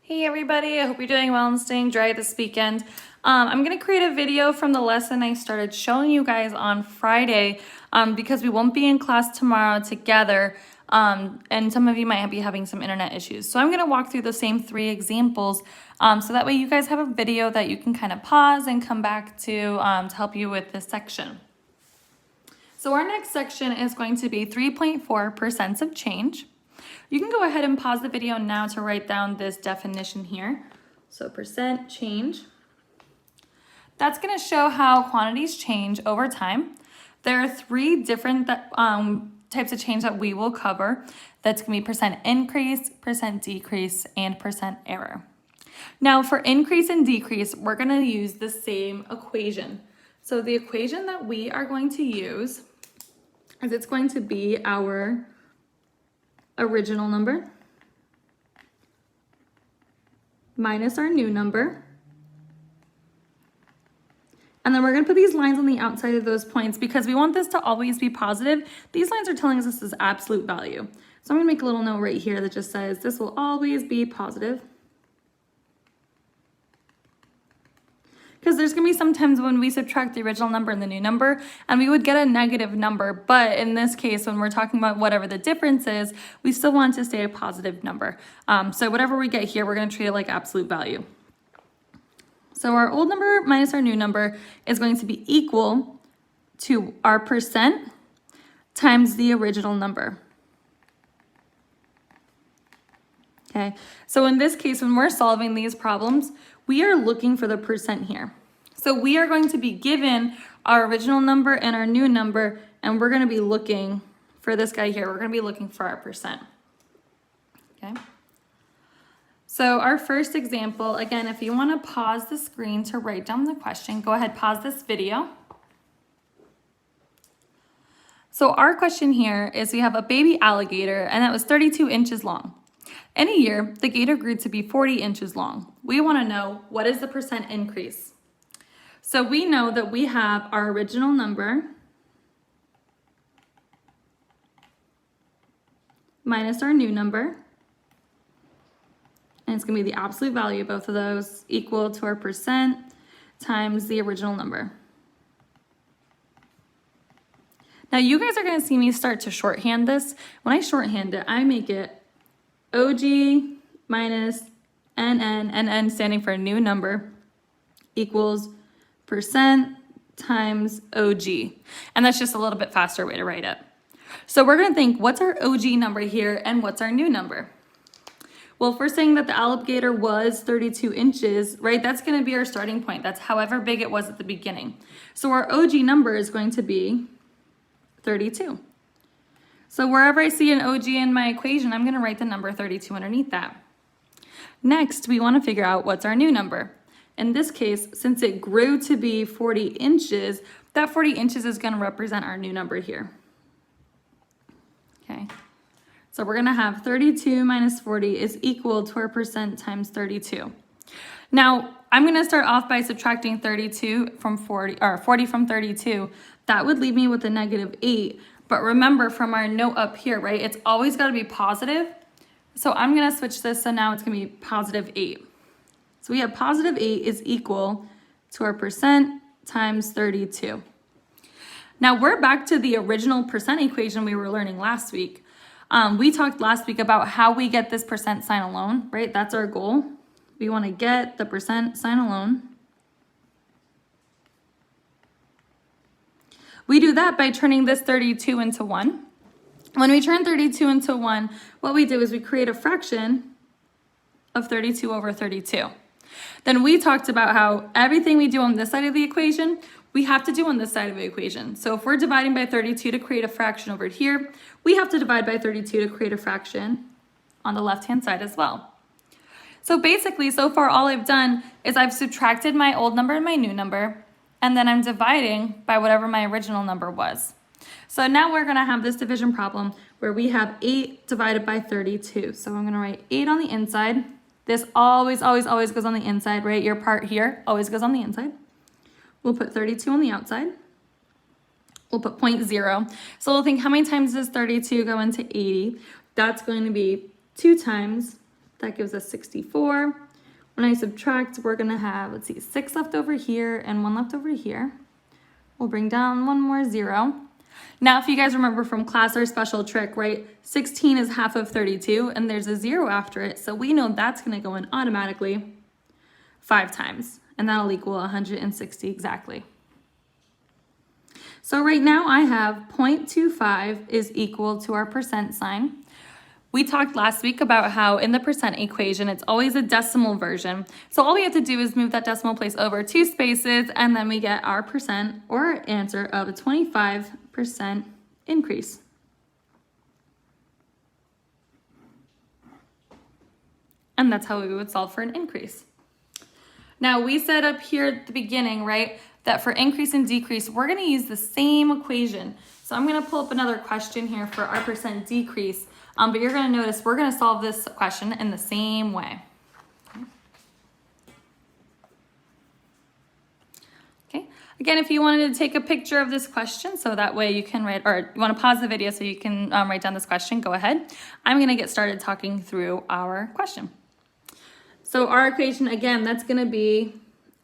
Hey everybody, I hope you're doing well and staying dry this weekend. I'm going to create a video from the lesson I started showing you guys on Friday because we won't be in class tomorrow together and some of you might be having some internet issues. So I'm going to walk through the same 3 examples so that way you guys have a video that you can kind of pause and come back to help you with this section. So our next section is going to be 3.4% of change. You can go ahead and pause the video now to write down this definition here. So percent change. That's going to show how quantities change over time. There are 3 different types of change that we will cover. That's going to be percent increase, percent decrease, and percent error. Now for increase and decrease, we're going to use the same equation. So the equation that we are going to use is it's going to be our original number minus our new number. And then we're going to put these lines on the outside of those points because we want this to always be positive. These lines are telling us this is absolute value. So I'm going to make a little note right here that just says this will always be positive. Because there's going to be some times when we subtract the original number and the new number, and we would get a negative number. But in this case, when we're talking about whatever the difference is, we still want to stay a positive number. So whatever we get here, we're going to treat it like absolute value. So our old number minus our new number is going to be equal to our percent times the original number. Okay, so in this case, when we're solving these problems, we are looking for the percent here. So we are going to be given our original number and our new number, and we're going to be looking for this guy here. We're going to be looking for our percent. Okay. So our first example, again, if you want to pause the screen to write down the question, go ahead, pause this video. So our question here is we have a baby alligator, and that was 32 inches long. In a year, the gator grew to be 40 inches long. We want to know what is the percent increase. So we know that we have our original number minus our new number, and it's going to be the absolute value of both of those equal to our percent times the original number. Now you guys are going to see me start to shorthand this. When I shorthand it, I make it OG minus NN standing for new number, equals percent times OG. And that's just a little bit faster way to write it. So we're going to think, what's our OG number here and what's our new number? Well, if we're saying that the alligator was 32 inches, right, that's going to be our starting point. That's however big it was at the beginning. So our OG number is going to be 32. So wherever I see an OG in my equation, I'm going to write the number 32 underneath that. Next, we want to figure out what's our new number. In this case, since it grew to be 40 inches, that 40 inches is going to represent our new number here. Okay, so we're going to have 32 minus 40 is equal to our percent times 32. Now, I'm going to start off by subtracting 32 from 40, or 40 from 32. That would leave me with a negative 8. But remember from our note up here, right, it's always got to be positive. So I'm going to switch this, so now it's going to be positive 8. So we have positive 8 is equal to our percent times 32. Now we're back to the original percent equation we were learning last week. We talked last week about how we get this percent sign alone, right? That's our goal. We want to get the percent sign alone. We do that by turning this 32 into 1. When we turn 32 into 1, what we do is we create a fraction of 32 over 32. Then we talked about how everything we do on this side of the equation, we have to do on this side of the equation. So if we're dividing by 32 to create a fraction over here, we have to divide by 32 to create a fraction on the left-hand side as well. So basically, so far all I've done is I've subtracted my old number and my new number, and then I'm dividing by whatever my original number was. So now we're going to have this division problem where we have 8 divided by 32. So I'm going to write 8 on the inside. This always goes on the inside, right? Your part here always goes on the inside. We'll put 32 on the outside. We'll put 0.0. So we'll think, how many times does 32 go into 80? That's going to be 2 times that gives us 64. When I subtract, we're gonna have, let's see, 6 left over here and 1 left over here. We'll bring down one more 0. Now, if you guys remember from class, our special trick, right? 16 is half of 32, and there's a 0 after it, so we know that's gonna go in automatically 5 times, and that'll equal 160 exactly. So right now I have 0.25 is equal to our percent sign. We talked last week about how in the percent equation, it's always a decimal version. So all we have to do is move that decimal place over 2 spaces, and then we get our percent or our answer of a 25% increase. And that's how we would solve for an increase. Now we said up here at the beginning, right, that for increase and decrease, we're gonna use the same equation. So I'm gonna pull up another question here for our percent decrease. But you're going to notice we're going to solve this question in the same way. Okay. Again, if you wanted to take a picture of this question, so that way you can write, or you want to pause the video so you can write down this question, go ahead. I'm going to get started talking through our question. So our equation, again, that's going to be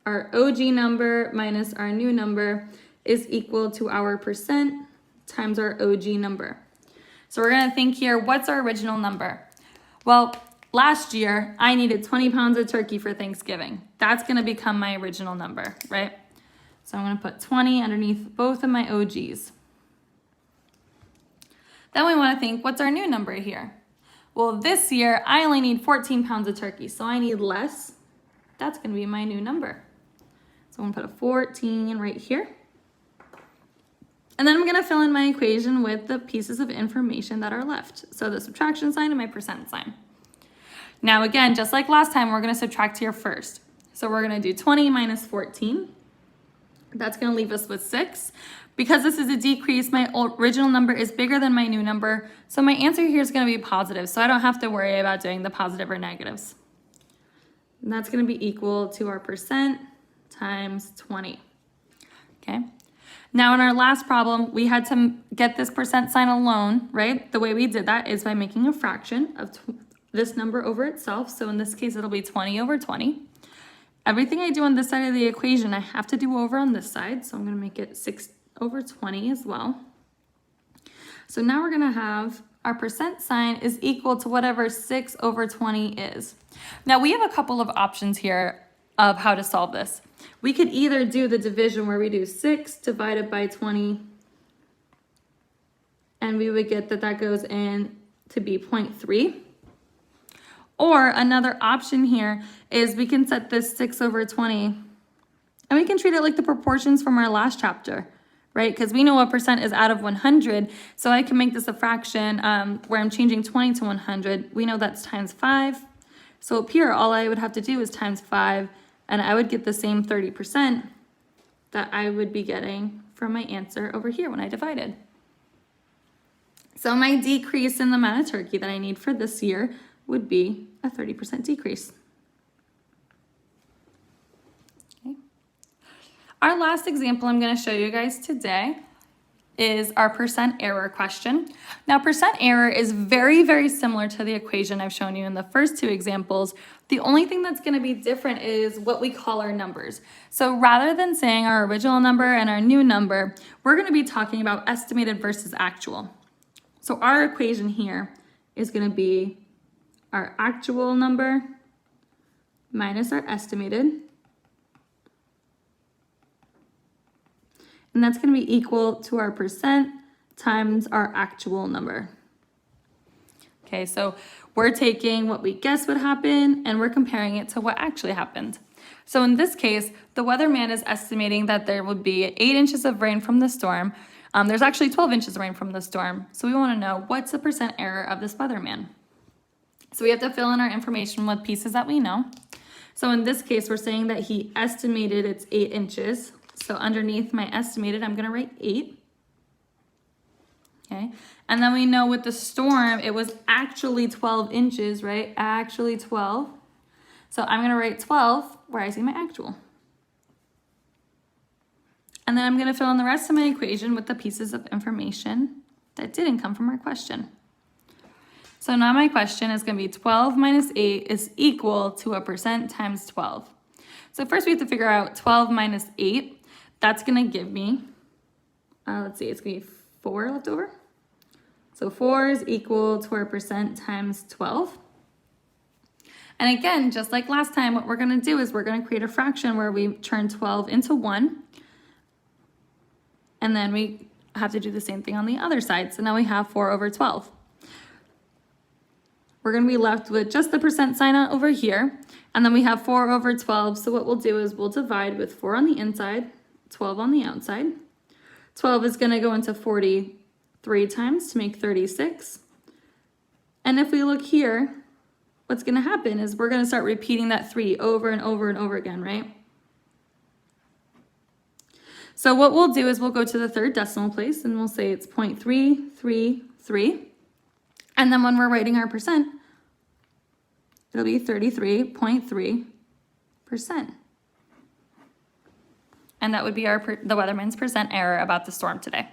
our OG number minus our new number is equal to our percent times our OG number. So we're gonna think here, what's our original number? Well, last year, I needed 20 pounds of turkey for Thanksgiving. That's gonna become my original number, right? So I'm gonna put 20 underneath both of my OGs. Then we wanna think, what's our new number here? Well, this year, I only need 14 pounds of turkey, so I need less. That's gonna be my new number. So I'm gonna put a 14 right here. And then I'm gonna fill in my equation with the pieces of information that are left. So the subtraction sign and my percent sign. Now again, just like last time, we're gonna subtract here first. So we're gonna do 20 minus 14. That's gonna leave us with 6. Because this is a decrease, my original number is bigger than my new number. So my answer here is gonna be positive. So I don't have to worry about doing the positive or negatives. And that's gonna be equal to our percent times 20, okay? Now in our last problem, we had to get this percent sign alone, right? The way we did that is by making a fraction of this number over itself. So in this case, it'll be 20 over 20. Everything I do on this side of the equation, I have to do over on this side. So I'm gonna make it 6 over 20 as well. So now we're gonna have our percent sign is equal to whatever 6 over 20 is. Now we have a couple of options here of how to solve this. We could either do the division where we do 6 divided by 20, and we would get that that goes in to be 0.3. Or another option here is we can set this 6 over 20, and we can treat it like the proportions from our last chapter, right? Because we know a percent is out of 100, so I can make this a fraction where I'm changing 20 to 100. We know that's times 5. So up here, all I would have to do is times 5, and I would get the same 30% that I would be getting from my answer over here when I divided. So my decrease in the amount of turkey that I need for this year would be a 30% decrease. Okay. Our last example I'm going to show you guys today is our percent error question. Now, percent error is very, very similar to the equation I've shown you in the first 2 examples. The only thing that's going to be different is what we call our numbers. So rather than saying our original number and our new number, we're going to be talking about estimated versus actual. So our equation here is going to be our actual number minus our estimated. And that's going to be equal to our percent times our actual number. Okay, so we're taking what we guess would happen and we're comparing it to what actually happened. So in this case, the weatherman is estimating that there would be 8 inches of rain from the storm. There's actually 12 inches of rain from the storm. So we want to know what's the percent error of this weatherman. So we have to fill in our information with pieces that we know. So in this case, we're saying that he estimated it's 8 inches. So underneath my estimated, I'm gonna write 8. Okay, and then we know with the storm, it was actually 12 inches, right? Actually 12. So I'm gonna write 12 where I see my actual. And then I'm gonna fill in the rest of my equation with the pieces of information that didn't come from our question. So now my question is going to be 12 minus 8 is equal to a percent times 12. So first we have to figure out 12 minus 8. That's going to give me, let's see, it's going to be 4 left over. So 4 is equal to our percent times 12. And again, just like last time, what we're going to do is we're going to create a fraction where we turn 12 into 1. And then we have to do the same thing on the other side. So now we have 4 over 12. We're going to be left with just the percent sign over here. And then we have 4 over 12. So what we'll do is we'll divide with 4 on the inside, 12 on the outside. 12 is going to go into 43 times to make 36. And if we look here, what's going to happen is we're going to start repeating that 3 over and over and over again, right? So what we'll do is we'll go to the third decimal place and we'll say it's 0.333. And then when we're writing our percent, it'll be 33.3%. And that would be the Weatherman's percent error about the storm today.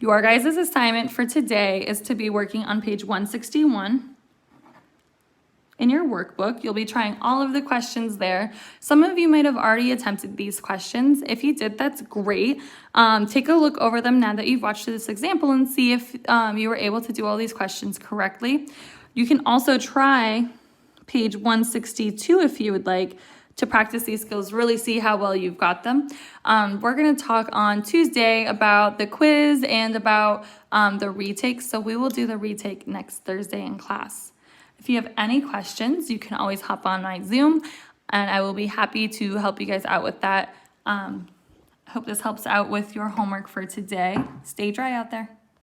Your guys' assignment for today is to be working on page 161 in your workbook. You'll be trying all of the questions there. Some of you might have already attempted these questions. If you did, that's great. Take a look over them now that you've watched this example and see if you were able to do all these questions correctly. You can also try page 162 if you would like to practice these skills, really see how well you've got them. We're going to talk on Tuesday about the quiz and about the retakes. So we will do the retake next Thursday in class. If you have any questions, you can always hop on my Zoom and I will be happy to help you guys out with that. I hope this helps out with your homework for today. Stay dry out there.